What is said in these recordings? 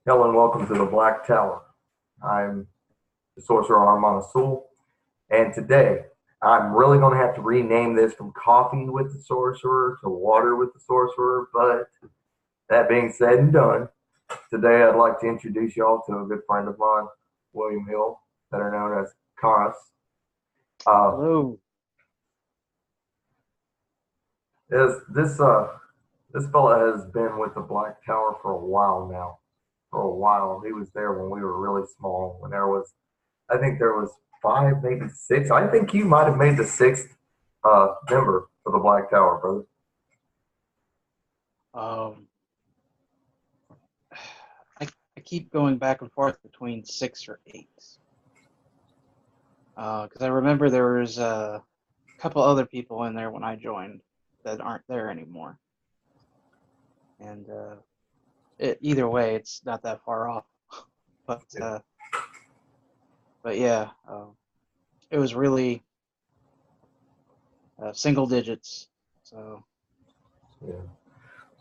Hello and welcome to the Black Tower. I'm the Sorcerer Armanasul, and today I'm really going to have to rename this from Coffee with the Sorcerer to Water with the Sorcerer. But that being said and done, today I'd like to introduce y'all to a good friend of mine, William Hill, better known as Karos. Uh, Hello. this fella has been with the Black Tower for a while now. For a while, he was there when we were really small. When I think there was five, maybe six. I think you might have made the sixth member for the Black Tower, brother. Um, I keep going back and forth between six or eight. Because I remember there was a couple other people in there when I joined that aren't there anymore. And either way, it's not that far off. But uh, but yeah, it was really single digits. So Yeah.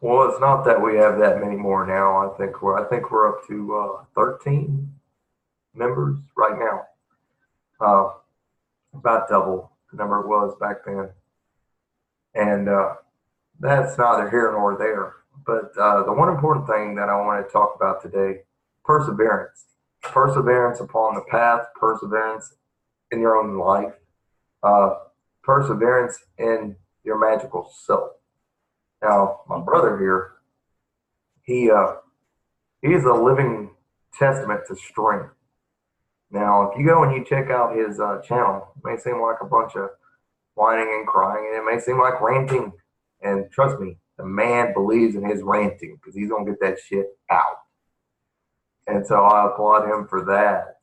Well, it's not that we have that many more now. I think we're up to 13 members right now. Uh, about double the number it was back then. And that's neither here nor there. But the one important thing that I want to talk about today, perseverance. Perseverance upon the path, perseverance in your own life, uh, perseverance in your magical self. Now, my brother here, he uh, he is a living testament to strength. Now, if you go and you check out his channel, it may seem like a bunch of whining and crying, and it may seem like ranting. And trust me, the man believes in his ranting because he's gonna get that shit out. And so I applaud him for that.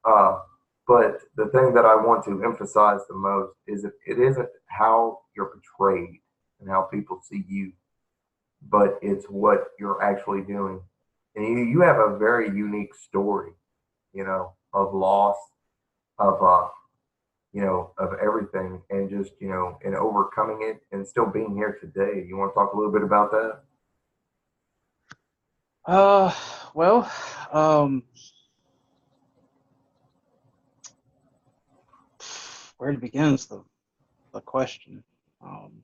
Uh, but the thing that I want to emphasize the most is that it isn't how you're portrayed and how people see you, but it's what you're actually doing. And you have a very unique story, of loss, of of everything, and just and overcoming it, and still being here today. You want to talk a little bit about that? uh, well, um, where to begin is the question. Um,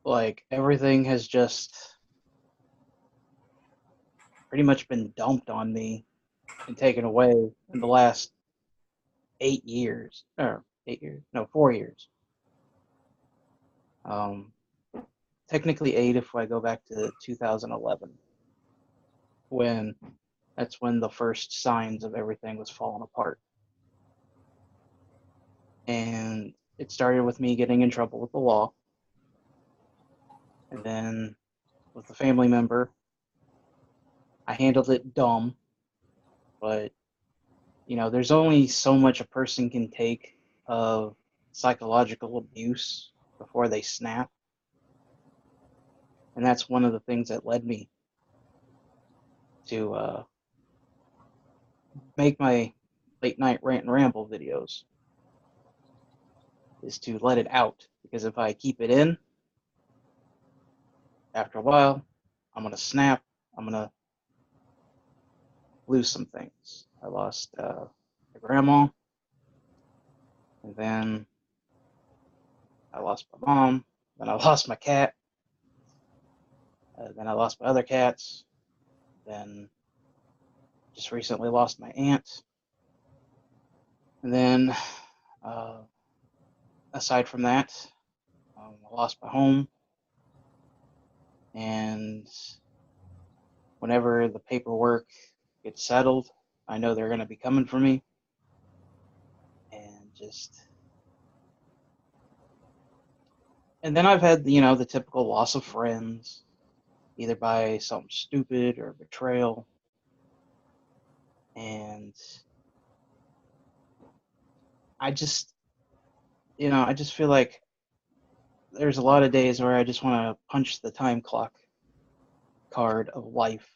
like everything has just pretty much been dumped on me and taken away in the last 8 years, or 8 years, no, 4 years. Um, Technically eight if I go back to 2011, when that's when the first signs of everything was falling apart. And it started with me getting in trouble with the law, and then with a family member, I handled it dumb, but there's only so much a person can take of psychological abuse before they snap. And that's one of the things that led me to make my late night rant and ramble videos, is to let it out. Because if I keep it in, after a while, I'm going to snap. I'm going to lose some things. I lost my grandma, and then I lost my mom, then I lost my cat, then I lost my other cats, then just recently lost my aunt, and then uh, aside from that, I lost my home, and whenever the paperwork gets settled, I know they're going to be coming for me, and then I've had the typical loss of friends, either by something stupid or betrayal, and I just I just feel like there's a lot of days where I just want to punch the time clock card of life,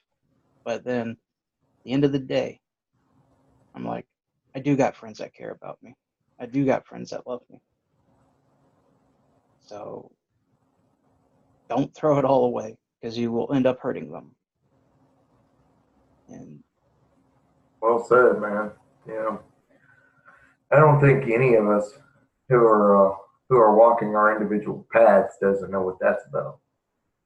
but then at the end of the day, I'm like, I do got friends that care about me. I do got friends that love me. So don't throw it all away because you will end up hurting them. And Well said, man. You know, I don't think any of us who are walking our individual paths doesn't know what that's about.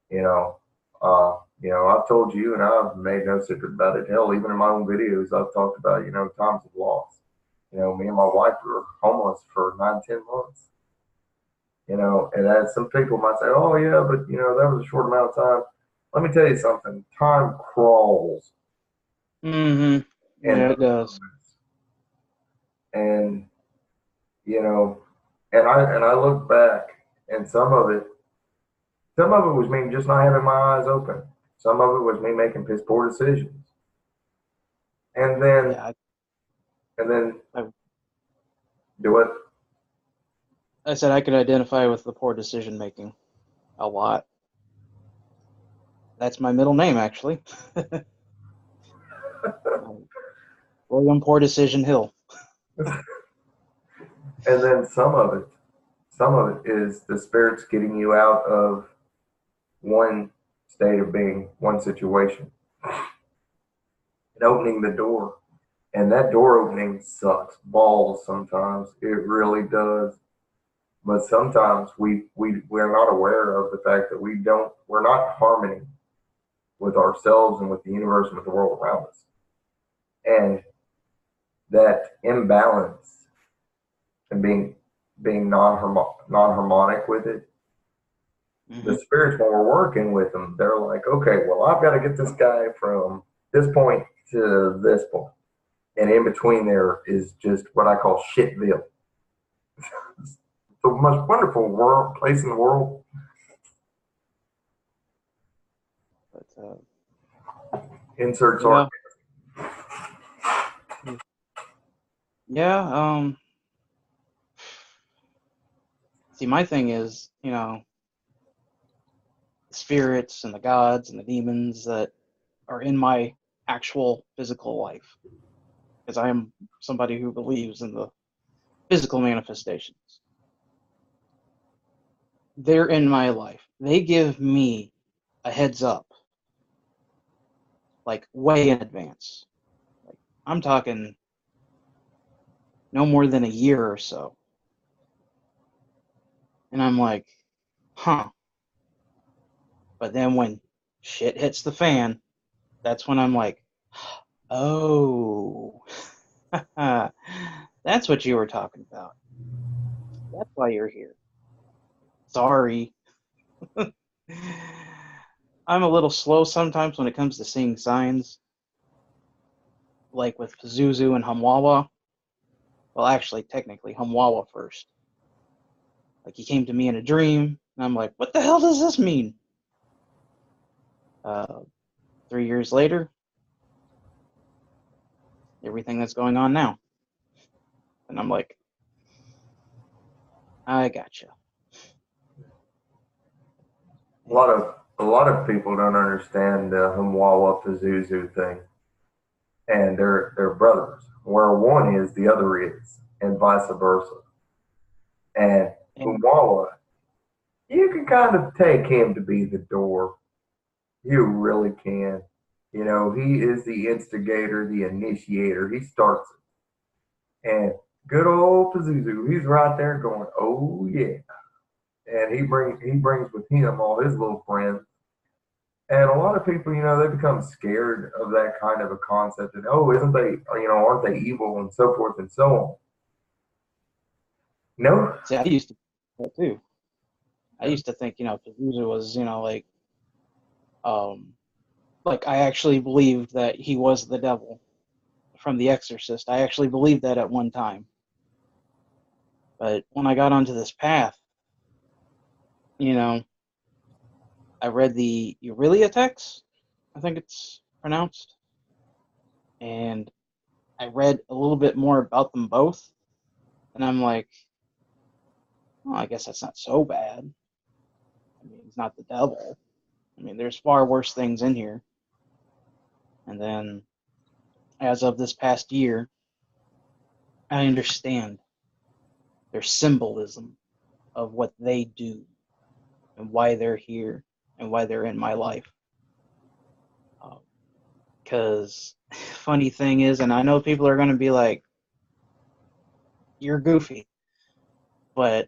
You know, I've told you, and I've made no secret about it. Hell, even in my own videos, I've talked about times of loss. Me and my wife were homeless for 9, 10 months. And as some people might say, "Oh yeah, but that was a short amount of time." Let me tell you something. Time crawls mm-hmm. in Yeah, it those does. moments, and you know, and I look back, and some of it was me just not having my eyes open. Some of it was me making piss poor decisions, and then Yeah, and then I, do it. I said I could identify with the poor decision making a lot. That's my middle name, actually. William Poor Decision Hill. And then some of it is the spirits getting you out of one state of being, one situation, and opening the door. And that door opening sucks balls sometimes. It really does. But sometimes we're not aware of the fact that we're not in harmony with ourselves and with the universe and with the world around us. And that imbalance and being non-harmonic with it, Mm-hmm. the spirits, when we're working with them, they're like, okay, well, I've got to get this guy from this point to this point. And in between there is just what I call shitville. It's the most wonderful place in the world. But Insert yeah, sarcasm. yeah. See, my thing is, the spirits and the gods and the demons that are in my actual physical life, because I am somebody who believes in the physical manifestations. They're in my life. They give me a heads up, like way in advance. Like I'm talking no more than a year or so. And I'm like, huh. But then when shit hits the fan, that's when I'm like, oh, that's what you were talking about. That's why you're here. Sorry. I'm a little slow sometimes when it comes to seeing signs, like with Pazuzu and Hamwawa. Well, actually, technically, Hamwawa first. Like, he came to me in a dream, and I'm like, what the hell does this mean? 3 years later, everything that's going on now. And I'm like, I gotcha. A lot of people don't understand the Humwawa Pazuzu thing, and they're brothers. Where one is, the other is, and vice versa. And And Humwawa, you can kind of take him to be the door. You really can. He is the instigator, the initiator. He starts it. And good old Pazuzu, he's right there going, "Oh yeah." And he brings with him all his little friends. And a lot of people, they become scared of that kind of a concept. And oh, isn't they, aren't they evil and so forth and so on? No, see, I used to think that too. I used to think, Pazuzu was, um, like I actually believed that he was the devil from The Exorcist. I actually believed that at one time. But when I got onto this path, you know, I read the Aurelia text, I think it's pronounced, and I read a little bit more about them both, and I'm like, oh, I guess that's not so bad. I mean, he's not the devil. I mean, there's far worse things in here. And then, as of this past year, I understand their symbolism of what they do and why they're here and why they're in my life. Um, Because funny thing is, and I know people are going to be like, you're goofy, but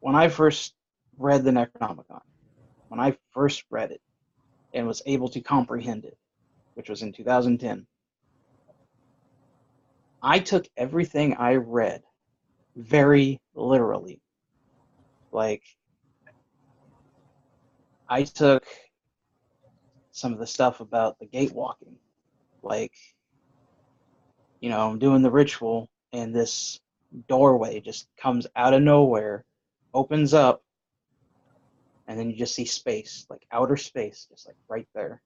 when I first read the Necronomicon, when I first read it and was able to comprehend it, which was in 2010, I took everything I read very literally. Like, I took some of the stuff about the gate walking. Like, I'm doing the ritual, and this doorway just comes out of nowhere, opens up, and then you just see space, like outer space, just like right there.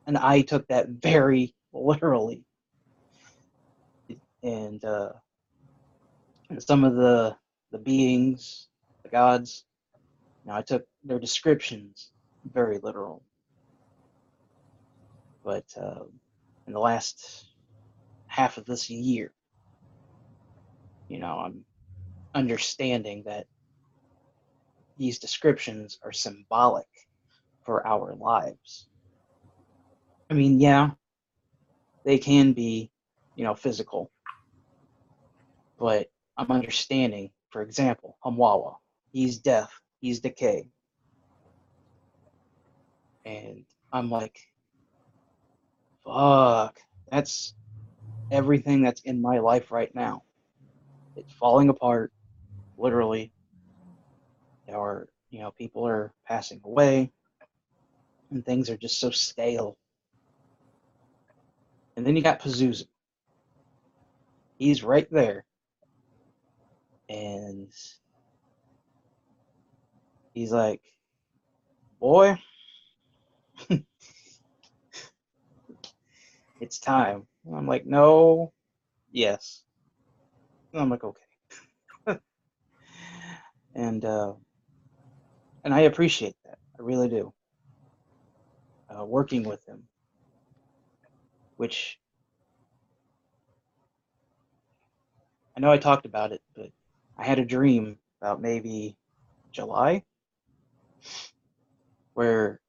And I took that very literally. And some of the beings, the gods, I took their descriptions very literal. But in the last half of this year, I'm understanding that these descriptions are symbolic for our lives. I mean, yeah, they can be, physical, but I'm understanding, for example, Hamwawa. He's death, he's decay. And I'm like, fuck, that's everything that's in my life right now. It's falling apart, literally. Or, people are passing away, and things are just so stale. And then you got Pazuzu. He's right there. And he's like, boy, it's time. And I'm like, no, yes. And I'm like, okay. and I appreciate that. I really do. Working with him, which I know I talked about it, but I had a dream about maybe July where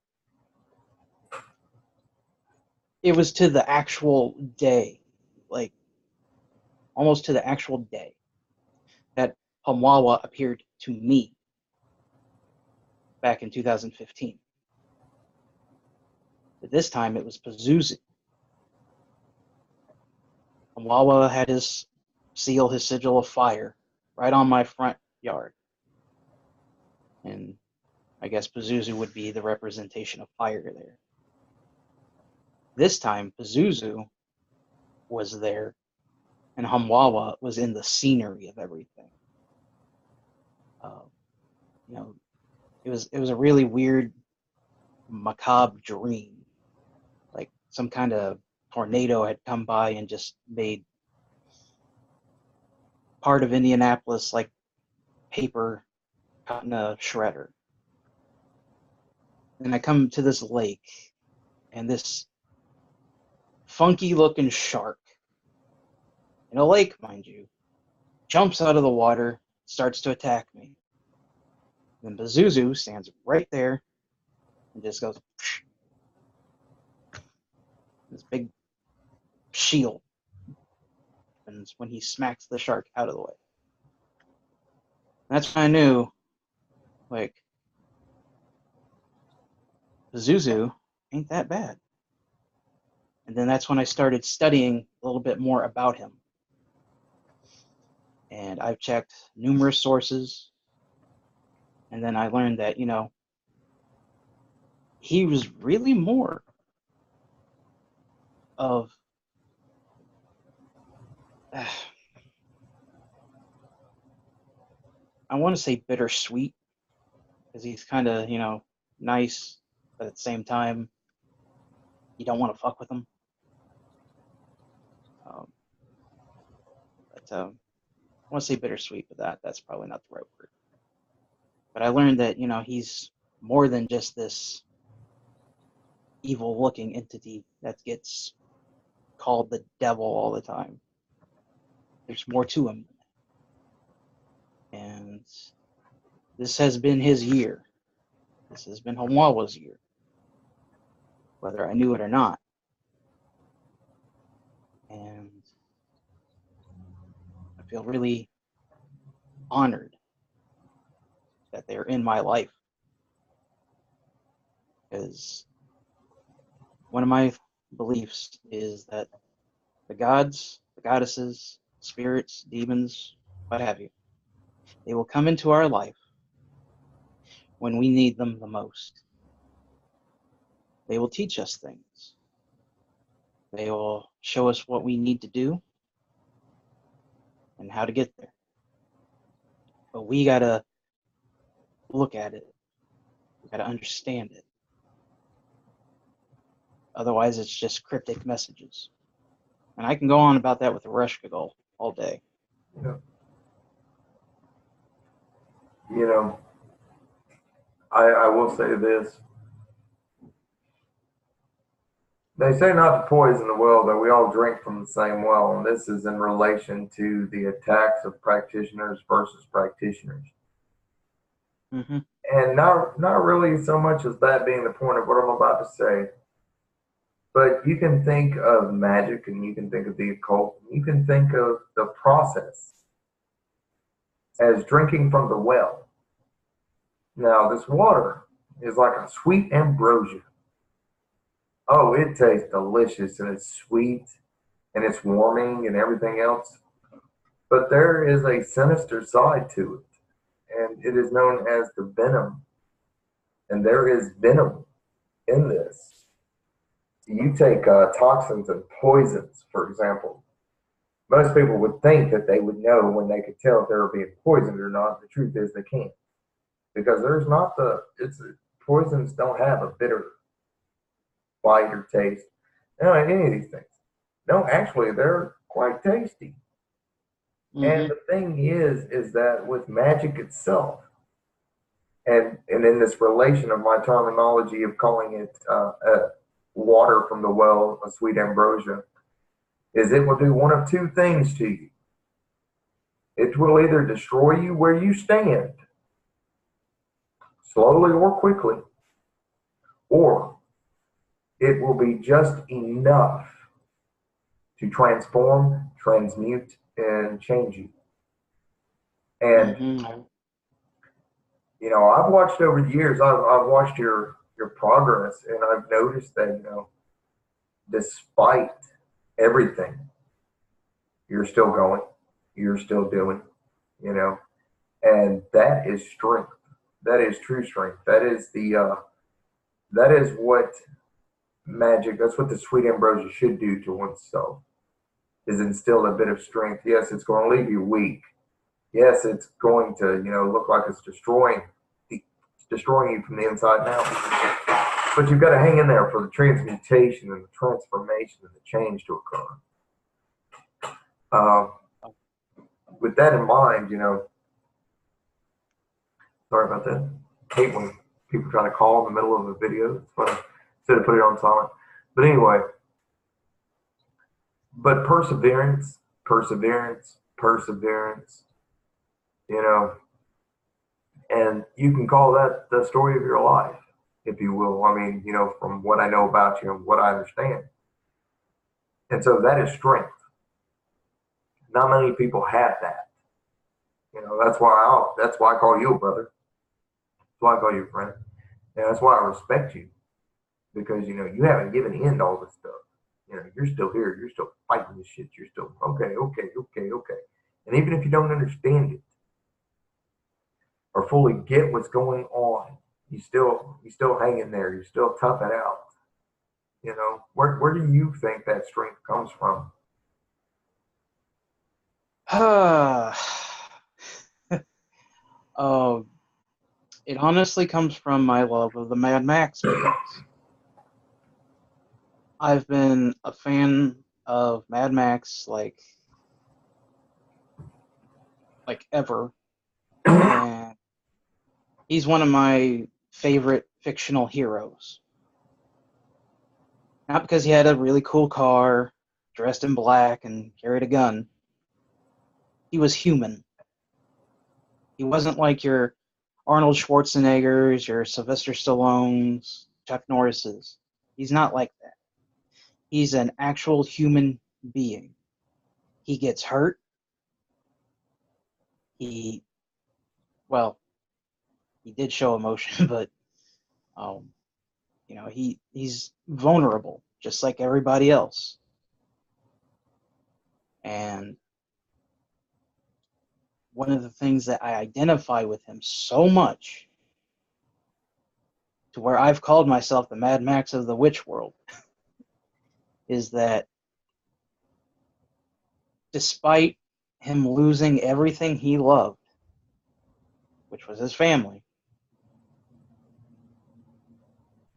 it was to the actual day, like almost to the actual day, that Hamwawa appeared to me back in 2015. But this time it was Pazuzu. Hamwawa had his seal, his sigil of fire, right on my front yard. And I guess Pazuzu would be the representation of fire there. This time, Pazuzu was there, and Hamwawa was in the scenery of everything. It was a really weird, macabre dream. Like some kind of tornado had come by and just made part of Indianapolis like paper caught in a shredder. And I come to this lake, and this funky looking shark, in a lake, mind you, jumps out of the water, starts to attack me. Then Pazuzu stands right there and just goes, psh, this big shield. And when he smacks the shark out of the way. That's when I knew, like, Pazuzu ain't that bad. And then that's when I started studying a little bit more about him. And I've checked numerous sources. And then I learned that, he was really more of I want to say bittersweet, because he's kind of, nice, but at the same time, you don't want to fuck with him. But I want to say bittersweet, but that's probably not the right word. But I learned that, he's more than just this evil-looking entity that gets called the devil all the time. There's more to him. And this has been his year. This has been Hamwawa's year, whether I knew it or not. feel really honored that they're in my life. Because one of my beliefs is that the gods, the goddesses, spirits, demons, what have you, they will come into our life when we need them the most. They will teach us things. They will show us what we need to do and how to get there. But we got to look at it. We got to understand it. Otherwise, it's just cryptic messages. And I can go on about that with Reshkagul all day. Yeah. You know, I will say this. They say not to poison the well, but we all drink from the same well, and this is in relation to the attacks of practitioners versus practitioners. Mm-hmm. And not really so much as that being the point of what I'm about to say, but you can think of magic and you can think of the occult, and you can think of the process as drinking from the well. Now, this water is like a sweet ambrosia. Oh, it tastes delicious and it's sweet and it's warming and everything else. But there is a sinister side to it, and it is known as the venom. And there is venom in this. You take toxins and poisons, for example. Most people would think that they would know when they could tell if they were being poisoned or not. The truth is they can't. Because there's not poisons don't have a bitter bite or taste. They don't have any of these things. No, actually, they're quite tasty. Mm-hmm. And the thing is that with magic itself, and in this relation of my terminology of calling it water from the well, a sweet ambrosia, is it will do one of two things to you. It will either destroy you where you stand, slowly or quickly, or it will be just enough to transform, transmute, and change you. And Mm-hmm. you know, I've watched over the years. I've watched your progress, and I've noticed that despite everything, you're still going, you're still doing, and that is strength. That is true strength. That is what magic. That's what the sweet ambrosia should do to oneself. Is instill a bit of strength. Yes, it's going to leave you weak. Yes, it's going to look like it's destroying you from the inside out. But you've got to hang in there for the transmutation and the transformation and the change to occur. With that in mind, sorry about that. I hate when people try to call in the middle of a video. It's funny. Instead of put it on silent. But anyway, but perseverance, perseverance, perseverance, and you can call that the story of your life, if you will. I mean, from what I know about you and what I understand. And so that is strength. Not many people have that. That's why I call you a brother. That's why I call you a friend. And that's why I respect you. Because, you haven't given in to all this stuff. You're still here. You're still fighting this shit. You're still, okay. And even if you don't understand it or fully get what's going on, you still hang in there. You still tough it out. Where do you think that strength comes from? Oh, it honestly comes from my love of the Mad Max movies. I've been a fan of Mad Max like ever, and he's one of my favorite fictional heroes. Not because he had a really cool car, dressed in black, and carried a gun. He was human. He wasn't like your Arnold Schwarzeneggers, your Sylvester Stallones, Chuck Norrises. He's not like that. He's an actual human being. He gets hurt. he, well, he did show emotion, but he's vulnerable, just like everybody else. And one of the things that I identify with him so much, to where I've called myself the Mad Max of the witch world, is that despite him losing everything he loved, which was his family,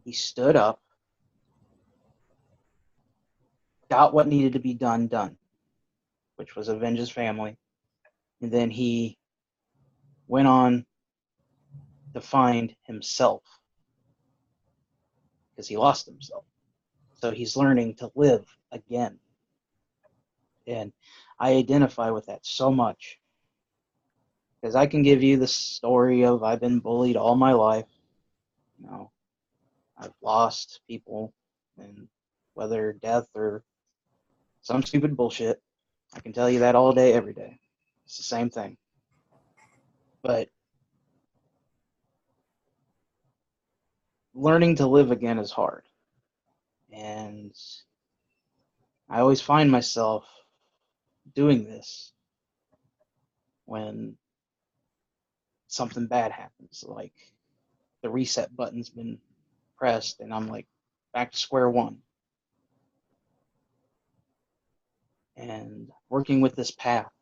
he stood up, got what needed to be done, which was avenge his family, and then he went on to find himself, because he lost himself. So he's learning to live again. And I identify with that so much. Because I can give you the story of I've been bullied all my life. I've lost people, and whether death or some stupid bullshit, I can tell you that all day, every day. It's the same thing. But learning to live again is hard. And I always find myself doing this when something bad happens, like the reset button's been pressed and I'm like back to square one. And working with this path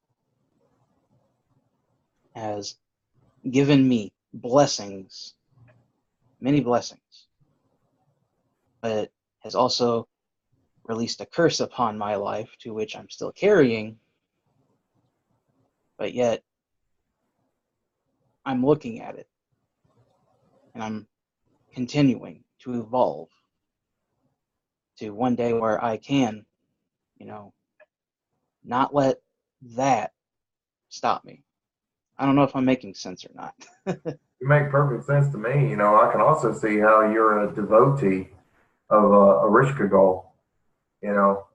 has given me blessings, many blessings, but has also released a curse upon my life, to which I'm still carrying, but yet I'm looking at it and I'm continuing to evolve to one day where I can, not let that stop me. I don't know if I'm making sense or not. You make perfect sense to me. I can also see how you're a devotee of Arishka goal. You know,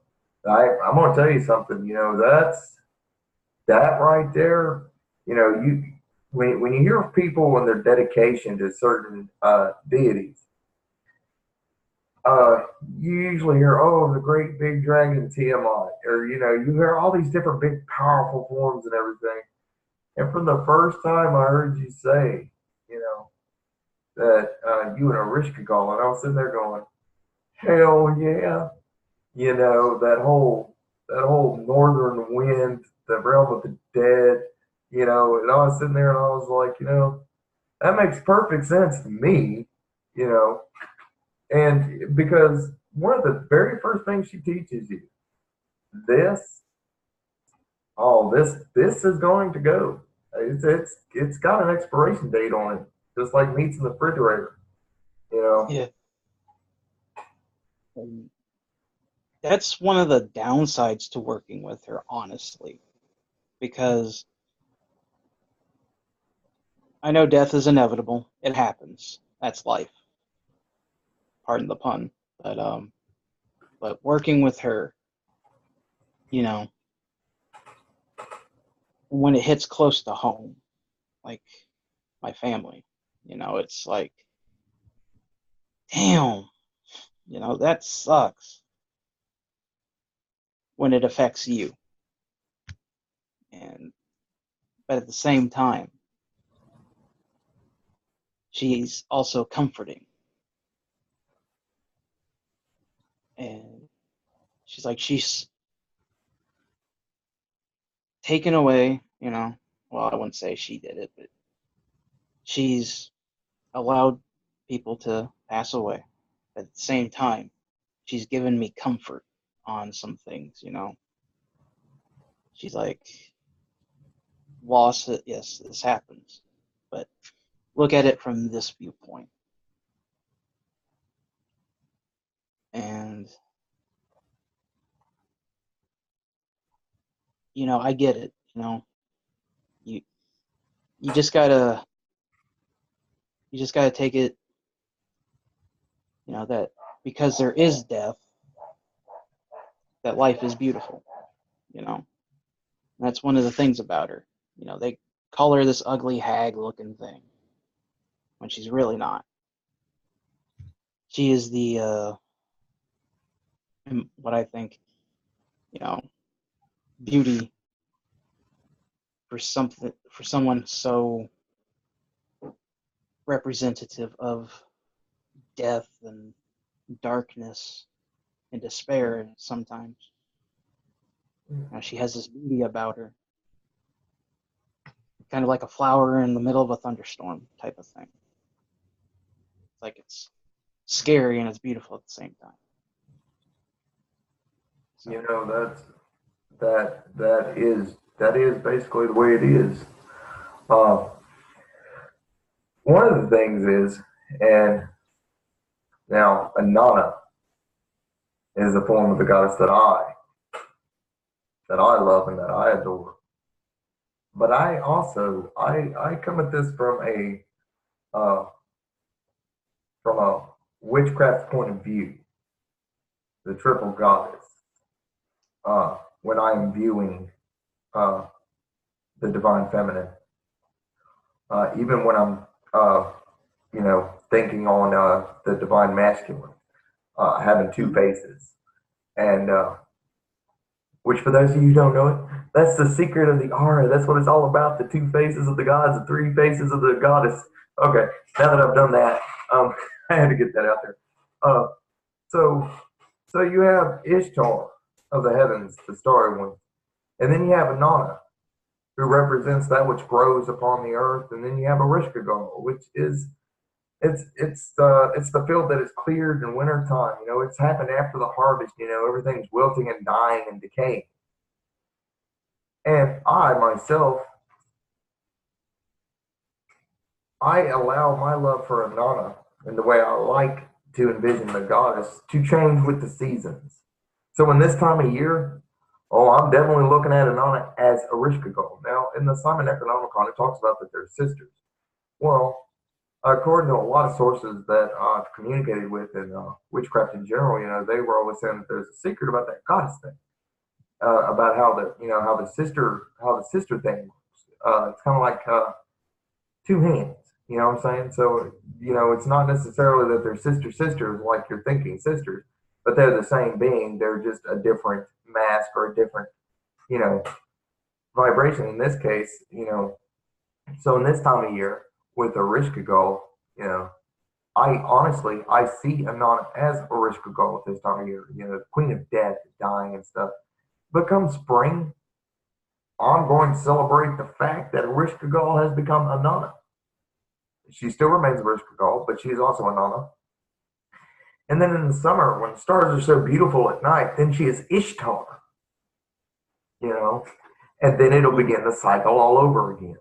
I'm going to tell you something. That right there. You when you hear of people and their dedication to certain deities, you usually hear, oh, the great big dragon Tiamat, or you hear all these different big powerful forms and everything. And from the first time I heard you say, you know, that you and Arishka going, I was sitting there going, hell yeah. That whole northern wind, the realm of the dead, and I was sitting there and I was like, that makes perfect sense to me, you know, and because one of the very first things she teaches you, this, this is going to go. It's got an expiration date on it, just like meats in the refrigerator, you know. Yeah. And that's one of the downsides to working with her, honestly, because I know death is inevitable. It happens. That's life. Pardon the pun. But working with her, you know, when it hits close to home, like my family, it's like, damn, that sucks when it affects you. But at the same time, she's also comforting. And she's taken away, well, I wouldn't say she did it, but she's allowed people to pass away. But at the same time, she's given me comfort on some things, She's like, loss, yes, this happens, but look at it from this viewpoint. And, I get it, you you just gotta take it, that because there is death, that life is beautiful, And that's one of the things about her. They call her this ugly hag-looking thing when she's really not. She is the what I think, beauty for someone so representative of death and darkness and despair sometimes. She has this beauty about her, kind of like a flower in the middle of a thunderstorm type of thing. Like it's scary and it's beautiful at the same time. So. that is basically the way it is. One of the things is, and now Anana is the form of the goddess that I love and that I adore. But I also I come at this from a witchcraft point of view, the triple goddess. When I am viewing the divine feminine, even when I'm thinking on the divine masculine, having two faces, and which for those of you who don't know it, that's the secret of the aura. That's what it's all about: the two faces of the gods, the three faces of the goddess. Okay, now that I've done that, I had to get that out there. So you have Ishtar of the heavens, the starry one, and then you have Inanna, who represents that which grows upon the earth, and then you have Ereshkigal, which is it's the field that is cleared in wintertime. It's happened after the harvest. Everything's wilting and dying and decaying. And I myself, I allow my love for Inanna and the way I like to envision the goddess to change with the seasons. So in this time of year, I'm definitely looking at Inanna as Ereshkigal. Now, in the Simon Necronomicon, it talks about that they're sisters. Well, according to a lot of sources that I've communicated with in witchcraft in general, they were always saying that there's a secret about that goddess thing, about how the sister thing works. It's kind of like two hands. You know what I'm saying? So it's not necessarily that they're sisters like you're thinking sisters, but they're the same being. They're just a different mask or a different vibration. In this case, so in this time of year with Ereshkigal, I see Inanna as Ereshkigal at this time of year. The Queen of Death, dying and stuff. But come spring, I'm going to celebrate the fact that Ereshkigal has become Inanna. She still remains Ereshkigal, but she's also Inanna. And then in the summer, when the stars are so beautiful at night, then she is Ishtar. And then it'll begin the cycle all over again.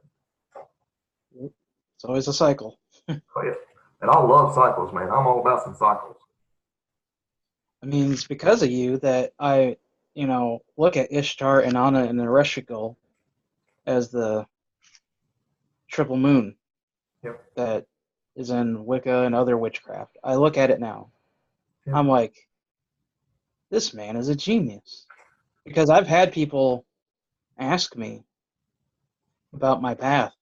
It's always a cycle. Oh, yeah. And I love cycles, man. I'm all about some cycles. I mean, it's because of you that I, look at Ishtar, Inanna, and Ereshkigal as the triple moon that is in Wicca and other witchcraft. I look at it now. Yep. I'm like, this man is a genius. Because I've had people ask me about my path.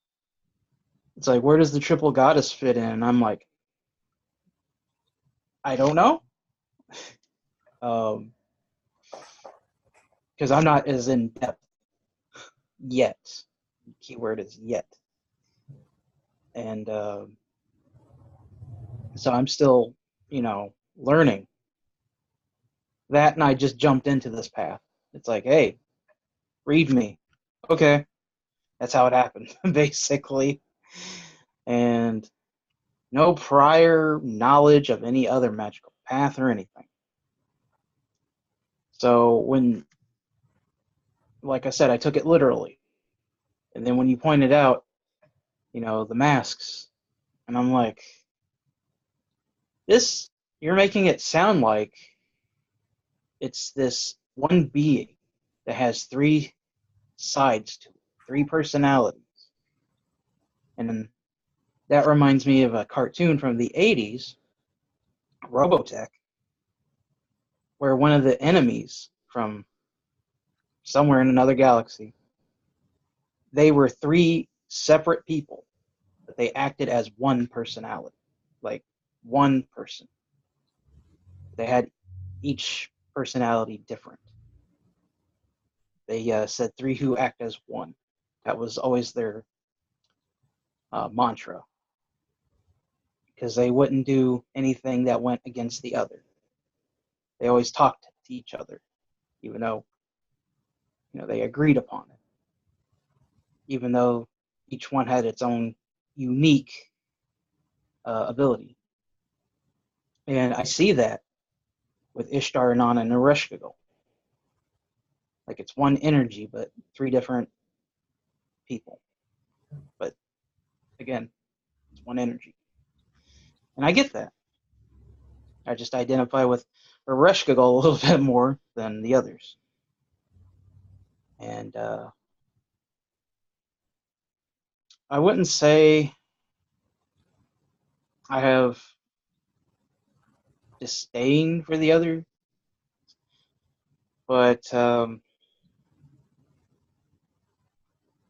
It's like, where does the triple goddess fit in? And I'm like, I don't know. Because I'm not as in depth yet. The keyword is yet. And so I'm still, learning. That, and I just jumped into this path. It's like, hey, read me. Okay. That's how it happened, basically. And no prior knowledge of any other magical path or anything. So when, like I said, I took it literally. And then when you pointed out, the masks, and I'm like, you're making it sound like it's this one being that has three sides to it, three personalities. And that reminds me of a cartoon from the 80s, Robotech, where one of the enemies from somewhere in another galaxy, they were three separate people, but they acted as one personality, like one person. They had each personality different. They said three who act as one. That was always their mantra, because they wouldn't do anything that went against the other. They always talked to each other, even though they agreed upon it, even though each one had its own unique ability. And I see that with Ishtar, Inanna, and Ereshkigal. Like, it's one energy, but three different people. But again, it's one energy. And I get that. I just identify with Ereshkigal a little bit more than the others. And I wouldn't say I have disdain for the other, but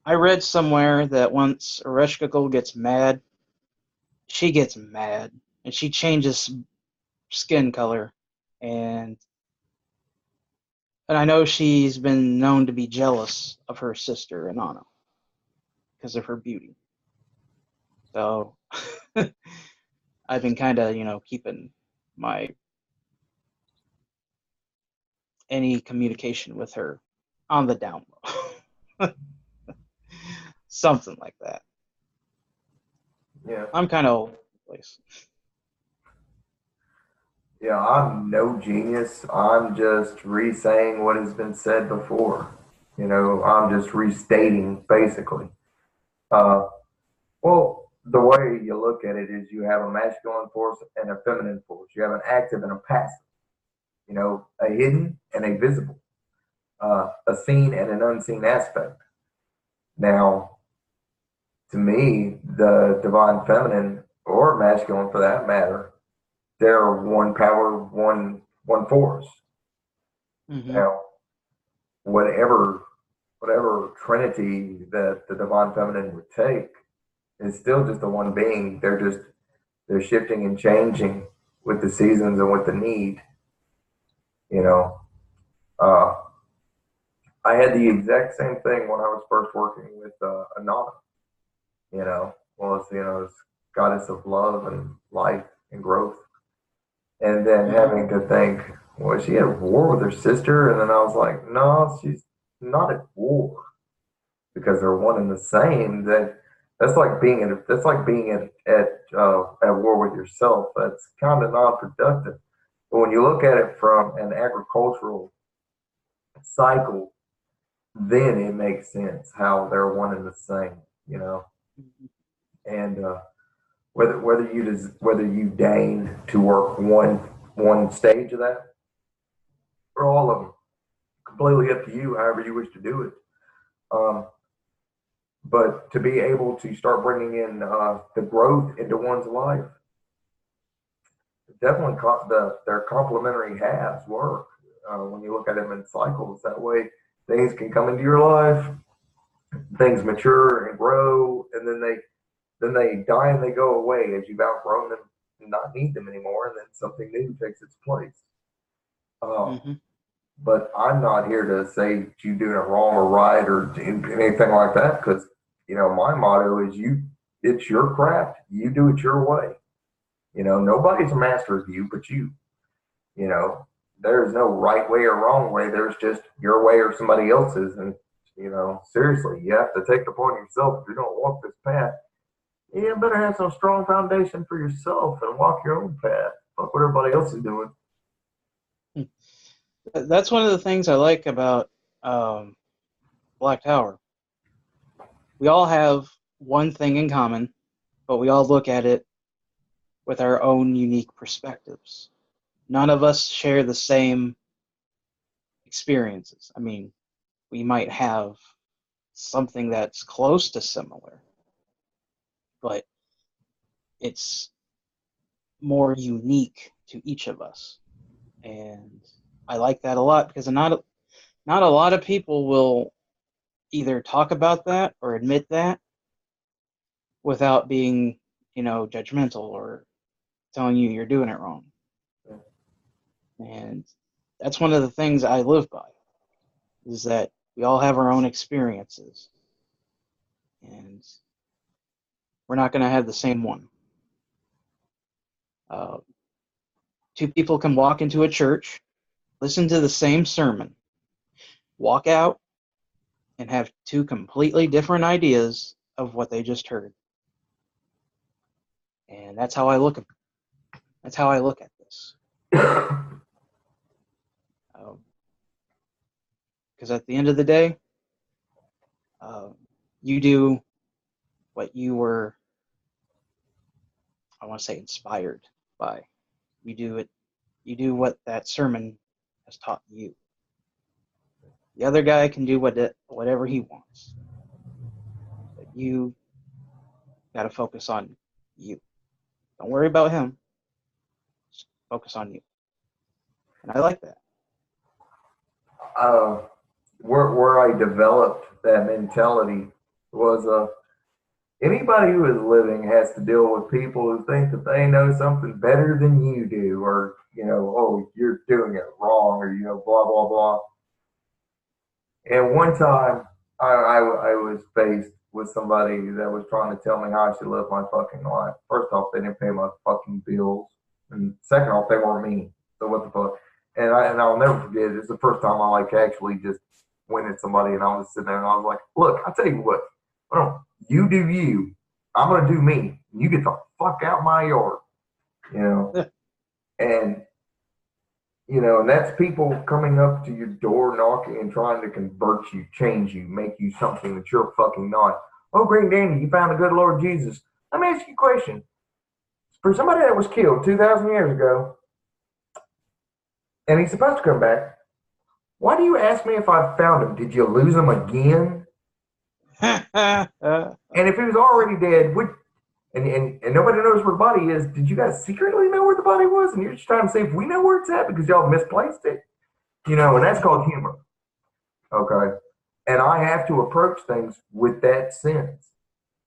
I read somewhere that once Ereshkigal gets mad, she gets mad, and she changes skin color, and I know she's been known to be jealous of her sister Inanna because of her beauty. So I've been kind of keeping my any communication with her on the down low. Something like that. Yeah. I'm kind of all over the place. Yeah, I'm no genius. I'm just re-saying what has been said before. I'm just restating basically. Uh, well, the way you look at it is you have a masculine force and a feminine force. You have an active and a passive. A hidden and a visible, a seen and an unseen aspect. Now, to me, the divine feminine or masculine for that matter, they're one power, one force. Mm-hmm. Now, whatever trinity that the divine feminine would take is still just the one being. They're shifting and changing with the seasons and with the need. You know, uh, I had the exact same thing when I was first working with Anana. It's goddess of love and life and growth, and then Mm-hmm. having to think, was she at war with her sister? And then I was like, no, she's not at war because they're one and the same. That's like being at war with yourself. That's kind of non-productive. But when you look at it from an agricultural cycle, then it makes sense how they're one and the same. And whether you deign to work one stage of that or all of them, completely up to you. However you wish to do it. Um, but to be able to start bringing in the growth into one's life, definitely their complementary halves work when you look at them in cycles. That way, things can come into your life, things mature and grow, and then they die and they go away as you've outgrown them and not need them anymore, and then something new takes its place. Mm-hmm. But I'm not here to say you doing it wrong or right or anything like that, because my motto is it's your craft, you do it your way. Nobody's a master of you but you. You know, there's no right way or wrong way. There's just your way or somebody else's. And seriously, you have to take it upon yourself. If you're going to walk this path, you better have some strong foundation for yourself and walk your own path. Fuck what everybody else is doing. That's one of the things I like about Black Tower. We all have one thing in common, but we all look at it with our own unique perspectives. None of us share the same experiences. I mean, we might have something that's close to similar, but it's more unique to each of us. And I like that a lot because not a lot of people will either talk about that or admit that, without being, judgmental or telling you you're doing it wrong. And that's one of the things I live by, is that we all have our own experiences. And we're not going to have the same one. Two people can walk into a church, listen to the same sermon, walk out, and have two completely different ideas of what they just heard. And that's how I look at this. Because at the end of the day, you do what you were, I want to say, inspired by. You do what that sermon has taught you. The other guy can do whatever he wants. But you got to focus on you. Don't worry about him. Just focus on you. And I like that. Where I developed that mentality was anybody who is living has to deal with people who think that they know something better than you do, or oh, you're doing it wrong, or blah blah blah. And one time, I was faced with somebody that was trying to tell me how I should live my fucking life. First off, they didn't pay my fucking bills, and second off, they weren't me. So what the fuck? And I'll never forget. It's the first time I actually just went at somebody, and I was sitting there, and I was like, "Look, I'll tell you what. You do you. I'm gonna do me. You get the fuck out my yard." And and that's people coming up to your door, knocking, and trying to convert you, change you, make you something that you're fucking not. Oh, great Danny, you found the good Lord Jesus. Let me ask you a question. For somebody that was killed 2,000 years ago, and he's supposed to come back, why do you ask me if I found him? Did you lose him again? And if he was already dead, and nobody knows where the body is, did you guys secretly know where the body was? And you're just trying to see if we know where it's at because y'all misplaced it? And that's called humor. Okay. And I have to approach things with that sense.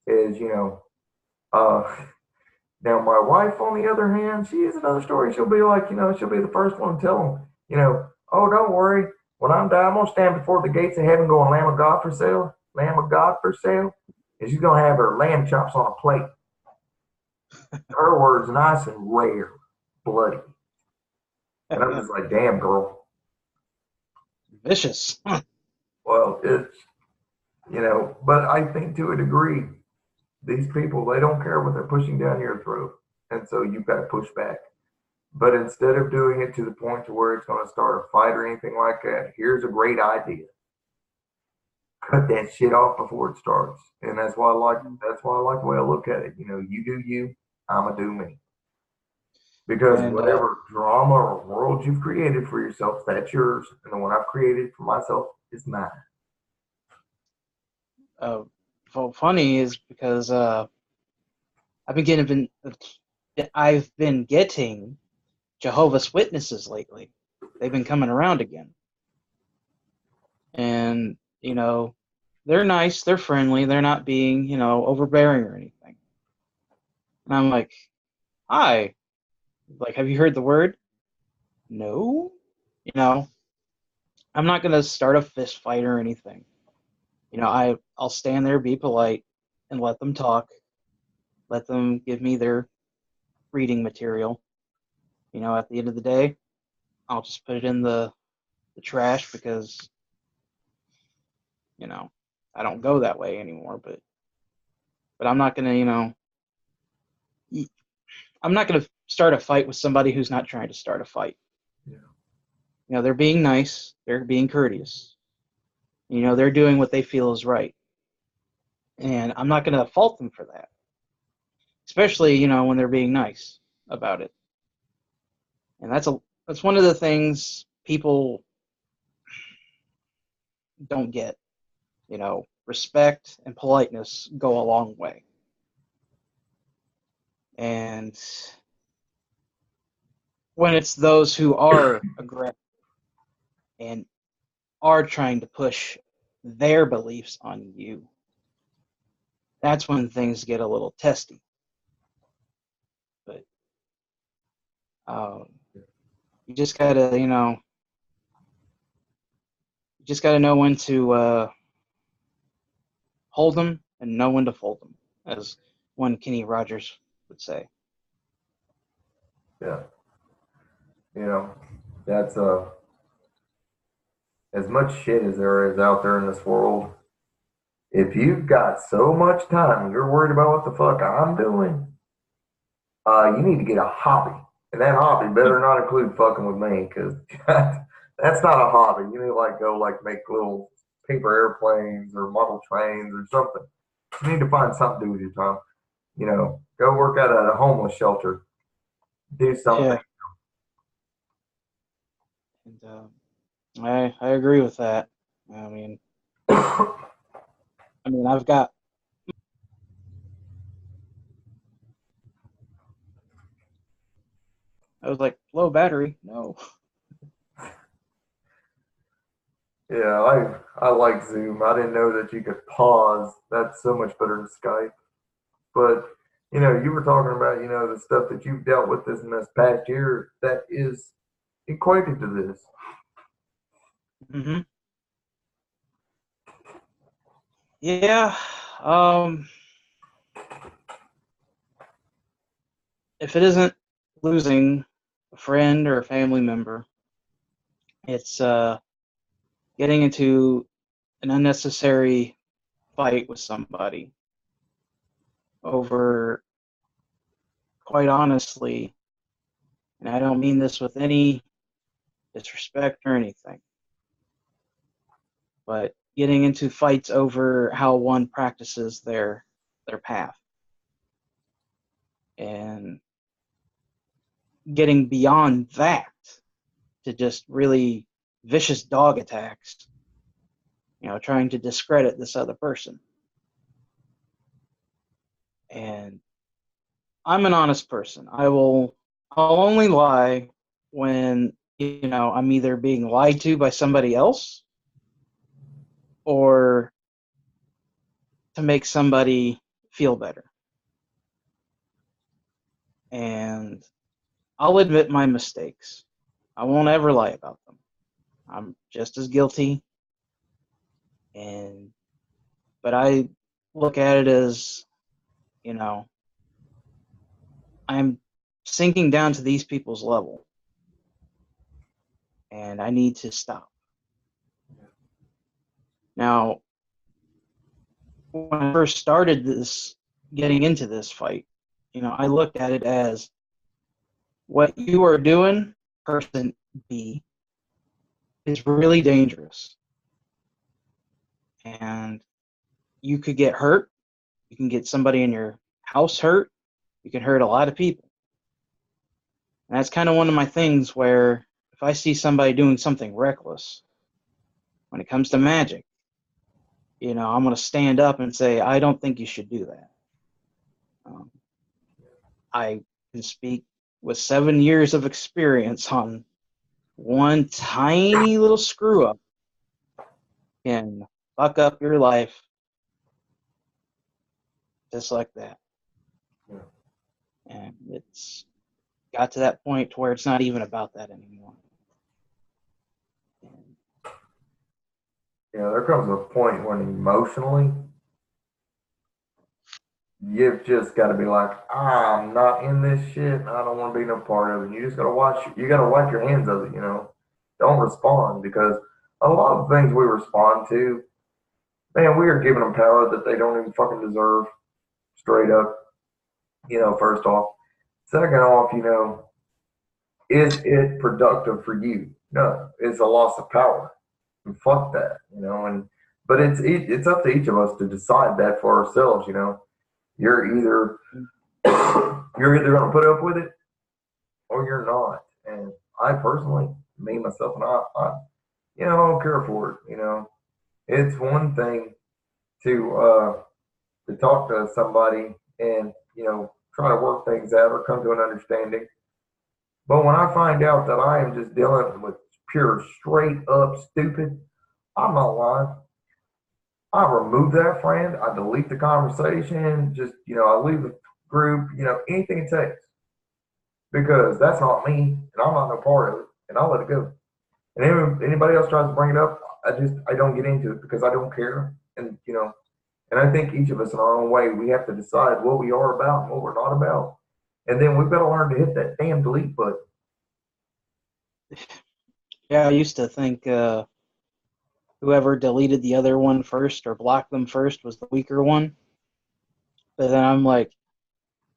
Now my wife, on the other hand, she is another story. She'll be like, she'll be the first one to tell them, oh, don't worry. When I'm dying, I'm going to stand before the gates of heaven going, Lamb of God for sale, Lamb of God for sale. And she's going to have her lamb chops on a plate. Her words, nice and rare, bloody. And I'm just like, damn, girl. Vicious. Well, it's, but I think to a degree, these people, they don't care what they're pushing down your throat. And so you've got to push back. But instead of doing it to the point to where it's going to start a fight or anything like that, here's a great idea. Cut that shit off before it starts. And that's why I like the way I look at it. You do you, I'ma do me. Because whatever drama or world you've created for yourself, that's yours. And the one I've created for myself is mine. Well, funny is because I've been getting Jehovah's Witnesses lately. They've been coming around again. And, they're nice, they're friendly, they're not being, overbearing or anything. And I'm like, hi. Like, have you heard the word? No. I'm not going to start a fist fight or anything. I'll stand there, be polite, and let them talk. Let them give me their reading material. At the end of the day, I'll just put it in the trash because, I don't go that way anymore. But I'm not going to, I'm not going to start a fight with somebody who's not trying to start a fight. Yeah. They're being nice. They're being courteous. They're doing what they feel is right. And I'm not going to fault them for that. Especially, when they're being nice about it. And that's one of the things people don't get. Respect and politeness go a long way. And when it's those who are aggressive and are trying to push their beliefs on you, that's when things get a little testy. But you just gotta, know when to hold them and know when to fold them, as one Kenny Rogers would say. Yeah. That's as much shit as there is out there in this world. If you've got so much time and you're worried about what the fuck I'm doing, you need to get a hobby. And that hobby better not include fucking with me, because that's not a hobby. You need to go make little paper airplanes or model trains or something. You need to find something to do with your time. Go work out at a homeless shelter. Do something. Yeah. And I agree with that. I mean, I've got. I was like, low battery. No. Yeah, I like Zoom. I didn't know that you could pause. That's so much better than Skype. But you were talking about the stuff that you've dealt with in this past year that is equated to this. Mm-hmm. Yeah. If it isn't losing a friend or a family member, it's getting into an unnecessary fight with somebody over, quite honestly, and I don't mean this with any disrespect or anything, but getting into fights over how one practices their path, and getting beyond that to just really vicious dog attacks, trying to discredit this other person. And I'm an honest person. I'll only lie when I'm either being lied to by somebody else or to make somebody feel better. And I'll admit my mistakes. I won't ever lie about them. I'm just as guilty. But I look at it as, I'm sinking down to these people's level, and I need to stop. Now, when I first started getting into this fight, I looked at it as, what you are doing, person B, is really dangerous. And you could get hurt. You can get somebody in your house hurt. You can hurt a lot of people. And that's kind of one of my things where if I see somebody doing something reckless, when it comes to magic, I'm going to stand up and say, I don't think you should do that. I can speak with 7 years of experience on one tiny little screw up can fuck up your life just like that. Yeah. And it's got to that point to where it's not even about that anymore. There comes a point when emotionally you've just got to be like, I'm not in this shit. I don't want to be no part of it. You just got to watch. You got to wipe your hands of it. Don't respond, because a lot of things we respond to, man, we are giving them power that they don't even fucking deserve. Straight up. First off. Second off, is it productive for you? No, it's a loss of power. And fuck that, but it's up to each of us to decide that for ourselves. You're either going to put up with it or you're not. And I personally, me myself, and I don't care for it. It's one thing to talk to somebody and try to work things out or come to an understanding. But when I find out that I am just dealing with pure straight up stupid, I'm not lying. I remove that friend. I delete the conversation. Just, I leave the group, anything it takes. Because that's not me and I'm not no part of it. And I'll let it go. And anybody else tries to bring it up, I don't get into it because I don't care. And I think each of us in our own way, we have to decide what we are about and what we're not about. And then we've got to learn to hit that damn delete button. Yeah, I used to think whoever deleted the other one first or blocked them first was the weaker one. But then I'm like,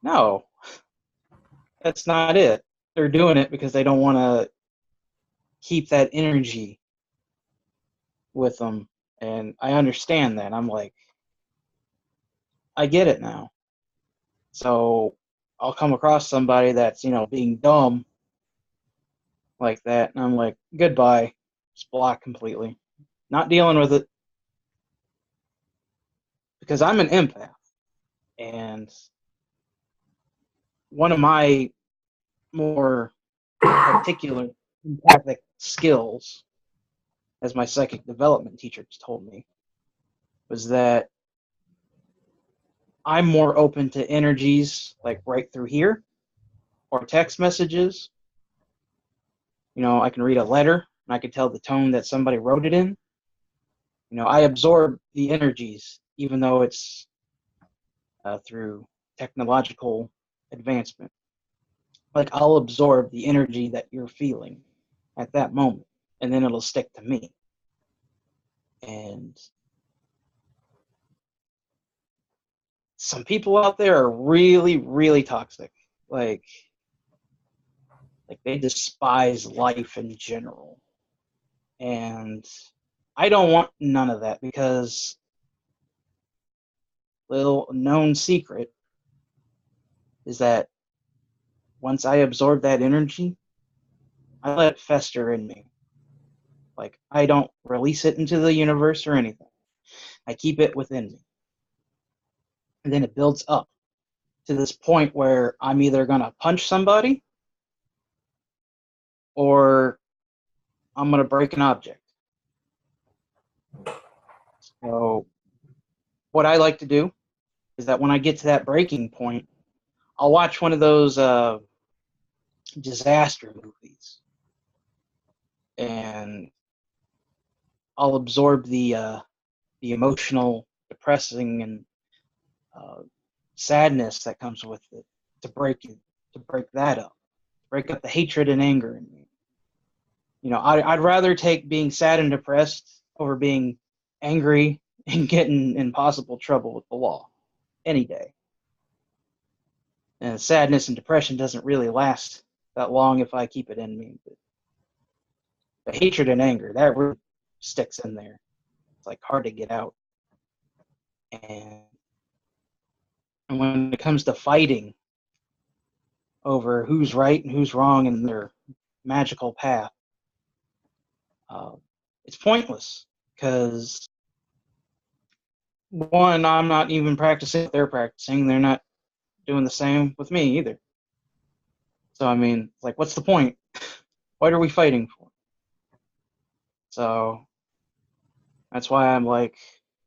no, that's not it. They're doing it because they don't want to keep that energy with them. And I understand that. I'm like, I get it now. So I'll come across somebody that's, being dumb like that. And I'm like, goodbye. Just block completely. Not dealing with it. Because I'm an empath. And one of my more particular empathic skills, as my psychic development teacher told me, was that I'm more open to energies like right through here or text messages. I can read a letter and I can tell the tone that somebody wrote it in. I absorb the energies, even though it's through technological advancement. Like, I'll absorb the energy that you're feeling at that moment, and then it'll stick to me. And some people out there are really, really toxic. Like they despise life in general. And I don't want none of that because, little known secret is that once I absorb that energy, I let it fester in me. Like, I don't release it into the universe or anything. I keep it within me. And then it builds up to this point where I'm either going to punch somebody or I'm going to break an object. So what I like to do is that when I get to that breaking point, I'll watch one of those disaster movies, and I'll absorb the emotional, depressing, and sadness that comes with it to break that up, break up the hatred and anger in me. I'd rather take being sad and depressed over being angry and getting in possible trouble with the law any day. And sadness and depression doesn't really last that long if I keep it in me. But the hatred and anger, that really sticks in there. It's like hard to get out. And when it comes to fighting over who's right and who's wrong in their magical path, it's pointless because, one, I'm not even practicing what they're practicing. They're not doing the same with me either. So, I mean, like, what's the point? What are we fighting for? So that's why I'm like,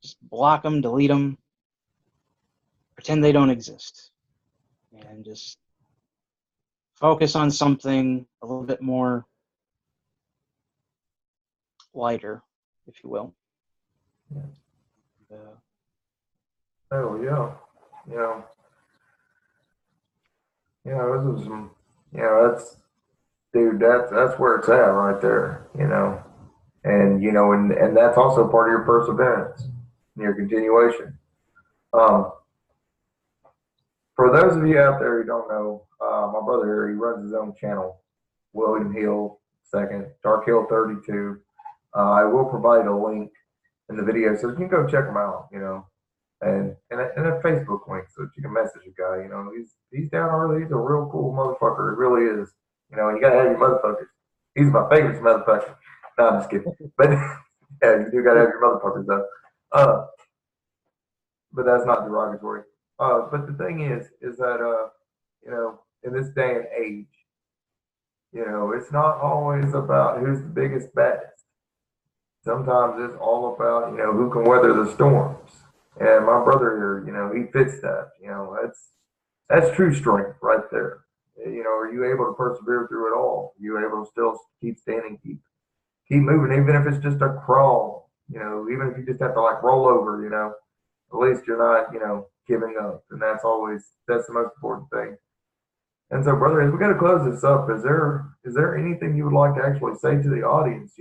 just block them, delete them, pretend they don't exist, and just focus on something a little bit more lighter, if you will. Oh yeah, yeah, yeah. This is some, that's dude. That's where it's at right there. And that's also part of your perseverance and your continuation. Um, for those of you out there who don't know, my brother here, he runs his own channel, William Hill Second, Dark Hill 32. I will provide a link in the video so you can go check him out. And a Facebook link so that you can message a guy. He's down early. He's a real cool motherfucker. He really is. And you gotta have your motherfuckers. He's my favorite motherfucker. No, I'm just kidding. But yeah, you do gotta have your motherfuckers though. But that's not derogatory. But the thing is that in this day and age, it's not always about who's the biggest, baddest. It's sometimes it's all about, who can weather the storms. And my brother here, he fits that. That's true strength right there. Are you able to persevere through it all? Are you able to still keep standing, keep moving, even if it's just a crawl, even if you just have to like roll over, at least you're not, giving up. And that's the most important thing. And so, brother, as we got to close this up, is there anything you would like to actually say to the audience?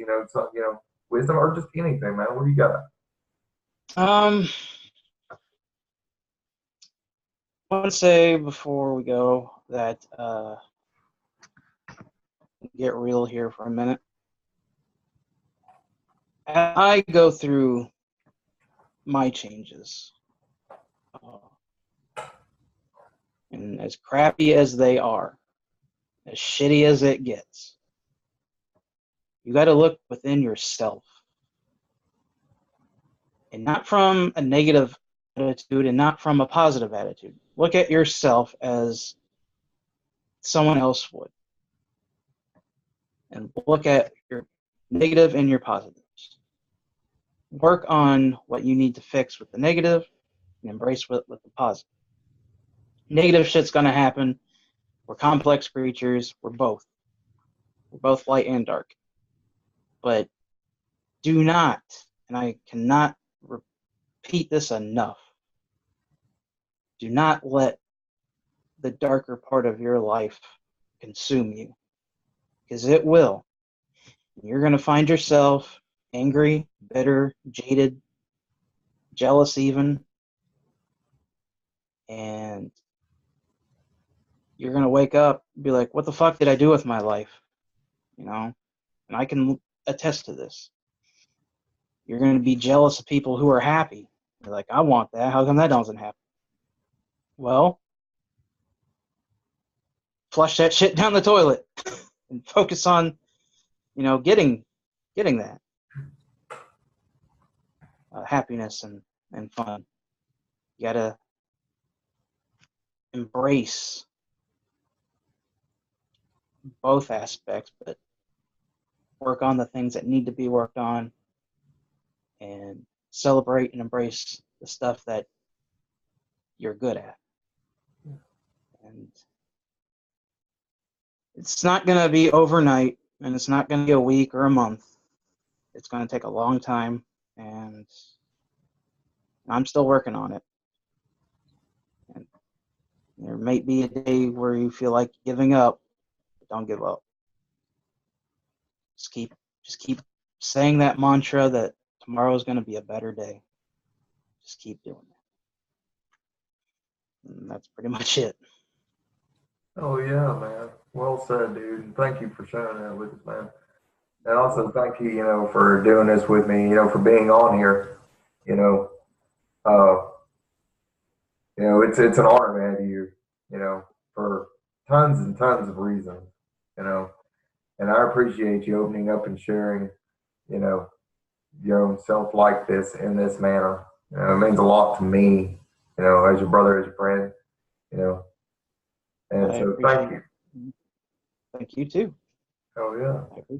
Wisdom or just anything, man. What do you got? I want to say before we go that get real here for a minute. As I go through my changes, and as crappy as they are, as shitty as it gets, you got to look within yourself. And not from a negative attitude and not from a positive attitude. Look at yourself as someone else would. And look at your negative and your positives. Work on what you need to fix with the negative and embrace with the positive. Negative shit's going to happen. We're complex creatures. We're both. We're both light and dark. But do not, and I cannot repeat this enough, do not let the darker part of your life consume you, because it will. You're going to find yourself angry, bitter, jaded, jealous even, and you're going to wake up and be like, what the fuck did I do with my life? And I can attest to this. You're going to be jealous of people who are happy. You're like, I want that. How come that doesn't happen? Well, flush that shit down the toilet and focus on, getting that happiness and fun. You got to embrace both aspects, but work on the things that need to be worked on and celebrate and embrace the stuff that you're good at. And it's not going to be overnight, and it's not going to be a week or a month. It's going to take a long time, and I'm still working on it. And there may be a day where you feel like giving up, but don't give up. Just keep saying that mantra that tomorrow is going to be a better day. Just keep doing it. And that's pretty much it. Oh yeah, man. Well said, dude. And thank you for sharing that with us, man. And also thank you, for doing this with me, for being on here. Uh, it's an honor to have you, for tons and tons of reasons, you know. And I appreciate you opening up and sharing, you know, your own self like this in this manner. It means a lot to me, as your brother, as your friend, you know. And I so thank you. appreciate it. Thank you too. Oh yeah.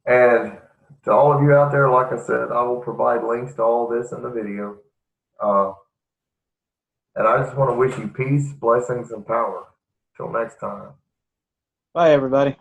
And to all of you out there, like I said, I will provide links to all this in the video. And I just want to wish you peace, blessings, and power. Till next time. Bye, everybody.